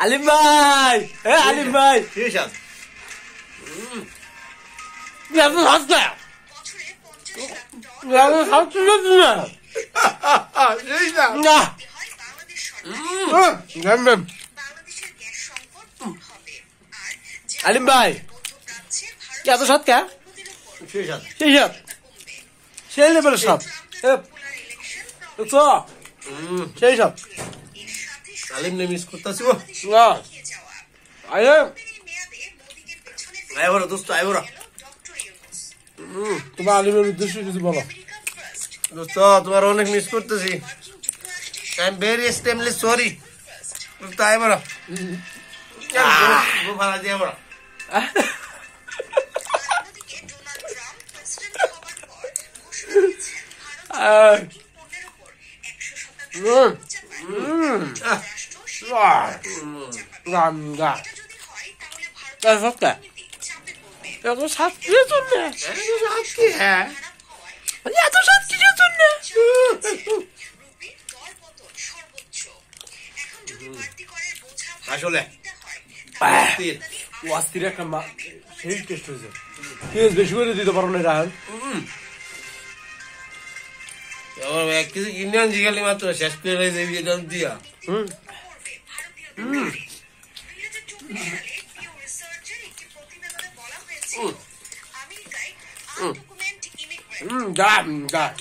আলিম ভাই, আলিম ভাই, আলিম ভাই এত সাত কে সেই লেভেলের সব সেই সব আলিম নে মিস করতেছি দোস্ত আইবরা তোমার আলিমের উদ্দেশ্য কিছু বলো। দোস্ত তোমার অনেক মিস করতেছি। I am very extremely sorry. দোস্ত আইবরা ভাড়া দিয়ে বড় আসলে ওয়াস্তির একটা সেই টেস্ট হয়েছে। বেশি করে দিতে পারো না রাহান। এক কেজি ইন্ডিয়ান জিগালি মাত্র শেষ করে দেবি দিয়া আমেরিকায়